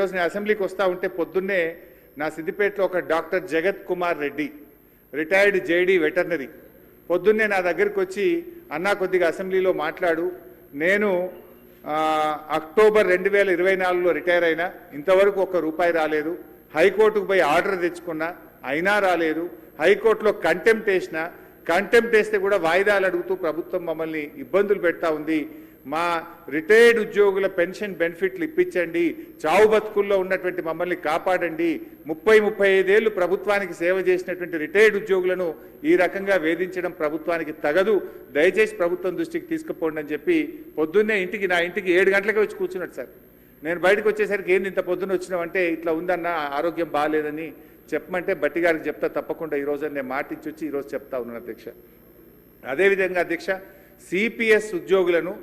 రోజు నేను అసెంబ్లీకి వస్తూ ఉంటే పొద్దున్నే నా సిద్దిపేటలో ఒక డాక్టర్ జగత్ Kumar Reddy retired JD veterinary పొద్దున్నే నా దగ్గరికి వచ్చి అన్నా కొద్దిగా అసెంబ్లీలో మాట్లాడు, నేను అక్టోబర్ 2024లో రిటైర్ అయినా, ఇంతవరకు ₹1 రాలేదు, హైకోర్టుకు పోయి ఆర్డర్ తెచ్చుకున్నా అయినా రాలేదు, హైకోర్టులో కంటెంప్ట్ వేసినా, కంటెంప్ట్ వేస్తే కూడా వాయిదాలు అడుగుతూ ప్రభుత్వం మమ్మల్ని ఇబ్బందులు పెడతా ఉంది, మా రిటైర్డ్ ఉద్యోగుల పెన్షన్ బెనిఫిట్లు ఇప్పించండి, చావు బతుకుల్లో ఉన్నటువంటి మమ్మల్ని కాపాడండి, 30-35 ఏళ్ళు ప్రభుత్వానికి సేవ చేసినటువంటి రిటైర్డ్ ఉద్యోగులను ఈ రకంగా వేధించడం ప్రభుత్వానికి తగదు, దయచేసి ప్రభుత్వం దృష్టికి తీసుకుపోండి అని చెప్పి పొద్దున్నే నా ఇంటికి 7 గంటలకే వచ్చి కూర్చున్నాడు సార్. నేను బయటకు వచ్చేసరికి ఏంది ఇంత పొద్దున్న వచ్చినావంటే ఇట్లా ఉందన్న, ఆరోగ్యం బాగాలేదని చెప్పమంటే బట్టి గారికి చెప్తా తప్పకుండా ఈరోజు నేను మాటించి వచ్చి ఈరోజు చెప్తా ఉన్నాను అధ్యక్ష. అదేవిధంగా అధ్యక్ష, సిపిఎస్ ఉద్యోగులను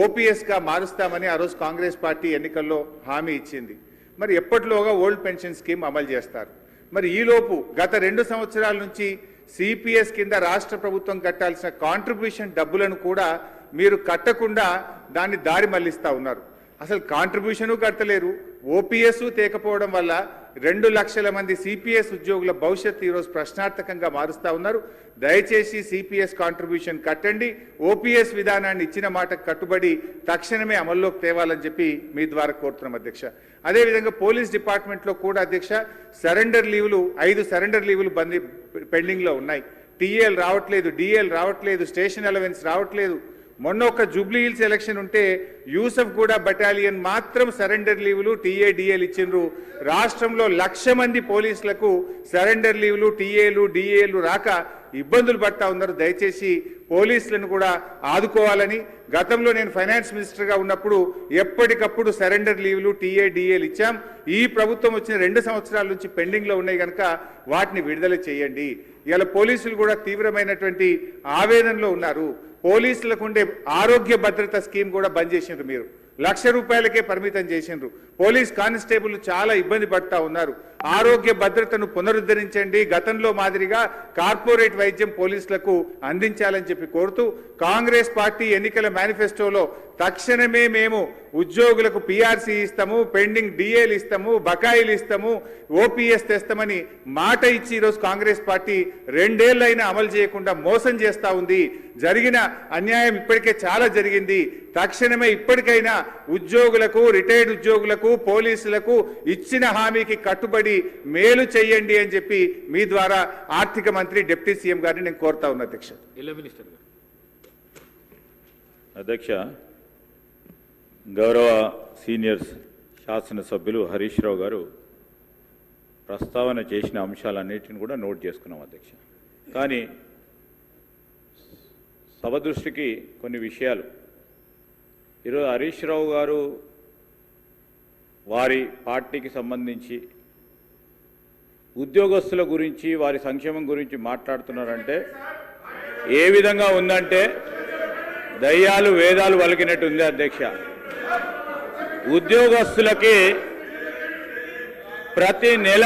ఓపీఎస్గా మారుస్తామని ఆ రోజు కాంగ్రెస్ పార్టీ ఎన్నికల్లో హామీ ఇచ్చింది. మరి ఎప్పటిలోగా ఓల్డ్ పెన్షన్ స్కీమ్ అమలు చేస్తారు? మరి ఈలోపు గత 2 సంవత్సరాల నుంచి సిపిఎస్ కింద రాష్ట్ర ప్రభుత్వం కట్టాల్సిన కాంట్రిబ్యూషన్ డబ్బులను కూడా మీరు కట్టకుండా దాన్ని దారి మళ్లిస్తూ ఉన్నారు. అసలు కాంట్రిబ్యూషను కట్టలేరు, ఓపీఎస్ తేకపోవడం వల్ల 2 లక్షల మంది సిపిఎస్ ఉద్యోగుల భవిష్యత్తు ఈరోజు ప్రశ్నార్థకంగా మారుస్తూ ఉన్నారు. దయచేసి సిపిఎస్ కాంట్రిబ్యూషన్ కట్టండి, ఓపీఎస్ విధానాన్ని ఇచ్చిన మాటకు కట్టుబడి తక్షణమే అమల్లోకి తేవాలని చెప్పి మీ ద్వారా కోరుతున్నాం అధ్యక్ష. అదేవిధంగా పోలీస్ డిపార్ట్మెంట్లో కూడా అధ్యక్ష సరెండర్ లీవులు 5 సరెండర్ లీవులు పెండింగ్లో ఉన్నాయి. టీఏలు రావట్లేదు, డిఏలు రావట్లేదు, స్టేషన్ అలవెన్స్ రావట్లేదు. మొన్న ఒక జూబ్లీ హిల్స్ ఎలక్షన్ ఉంటే యూసఫ్ గూడ బటాలియన్ మాత్రం సరెండర్ లీవులు టీఏ డిఏలు ఇచ్చిండ్రు. రాష్ట్రంలో 1,00,000 మంది పోలీసులకు సరెండర్ లీవులు టీఏలు డిఏలు రాక ఇబ్బందులు పడతా ఉన్నారు. దయచేసి పోలీసులను కూడా ఆదుకోవాలని, గతంలో నేను ఫైనాన్స్ మినిస్టర్గా ఉన్నప్పుడు ఎప్పటికప్పుడు సరెండర్ లీవులు టీఏ డిఏలు ఇచ్చాం. ఈ ప్రభుత్వం వచ్చిన 2 సంవత్సరాల నుంచి పెండింగ్లో ఉన్నాయి కనుక వాటిని విడుదల చేయండి. ఇలా పోలీసులు కూడా తీవ్రమైనటువంటి ఆవేదనలో ఉన్నారు. పోలీసులకు ఉండే ఆరోగ్య భద్రత స్కీమ్ కూడా బంద్ చేసిండ్రు, మీరు ₹1,00,000 పరిమితం చేసిండ్రు. పోలీస్ కానిస్టేబుల్ చాలా ఇబ్బంది పడతా ఉన్నారు. ఆరోగ్య భద్రతను పునరుద్ధరించండి, గతంలో మాదిరిగా కార్పొరేట్ వైద్యం పోలీసులకు అందించాలని చెప్పి కోరుతూ కాంగ్రెస్ పార్టీ ఎన్నికల మేనిఫెస్టోలో తక్షణమే మేము ఉద్యోగులకు పిఆర్సీ ఇస్తాము, పెండింగ్ డిఏలు ఇస్తాము, బకాయిలు ఇస్తాము, ఓపీఎస్ తెస్తామని మాట ఇచ్చి ఈరోజు కాంగ్రెస్ పార్టీ 2 ఏళ్లైనా అమలు చేయకుండా మోసం చేస్తూ ఉంది. జరిగిన అన్యాయం ఇప్పటికే చాలా జరిగింది. తక్షణమే ఇప్పటికైనా ఉద్యోగులకు, రిటైర్డ్ ఉద్యోగులకు, పోలీసులకు ఇచ్చిన హామీకి కట్టుబడి మేలు చేయండి అని చెప్పి మీ ద్వారా ఆర్థిక మంత్రి డిప్యూటీ సీఎం గారిని నేను కోరుతా ఉన్నా అధ్యక్ష. అధ్యక్ష, గౌరవ సీనియర్ శాసనసభ్యులు హరీష్ రావు గారు ప్రస్తావన చేసిన అంశాలన్నిటిని కూడా నోట్ చేసుకున్నాం అధ్యక్ష. కానీ సభ దృష్టికి కొన్ని విషయాలు ఈరోజు హరీష్ రావు గారు వారి పార్టీకి సంబంధించి ఉద్యోగస్తుల గురించి, వారి సంక్షేమం గురించి మాట్లాడుతున్నారంటే ఏ విధంగా ఉందంటే దయ్యాలు వేదాలు వలికినట్టు ఉంది అధ్యక్ష. ఉద్యోగస్తులకి ప్రతి నెల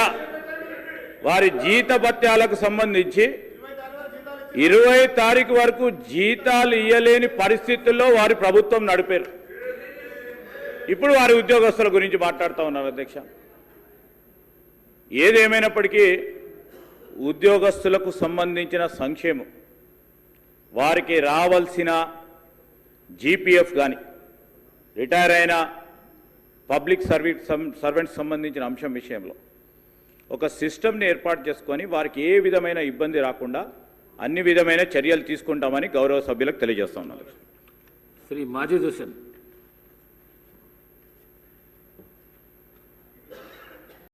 వారి జీతభత్యాలకు సంబంధించి 20 తారీఖు వరకు జీతాలు ఇయ్యలేని పరిస్థితుల్లో వారి ప్రభుత్వం నడిపారు. ఇప్పుడు వారి ఉద్యోగస్తుల గురించి మాట్లాడుతూ ఉన్నారు అధ్యక్ష. ఏదేమైనప్పటికీ ఉద్యోగస్తులకు సంబంధించిన సంక్షేమం, వారికి రావాల్సిన జీపీఎఫ్ కానీ, రిటైర్ అయిన పబ్లిక్ సర్వెంట్స్ సంబంధించిన అంశం విషయంలో ఒక సిస్టమ్ని ఏర్పాటు చేసుకొని వారికి ఏ విధమైన ఇబ్బంది రాకుండా అన్ని విధమైన చర్యలు తీసుకుంటామని గౌరవ సభ్యులకు తెలియజేస్తా ఉన్నారు. శ్రీ మాజిద్ హుస్సేన్.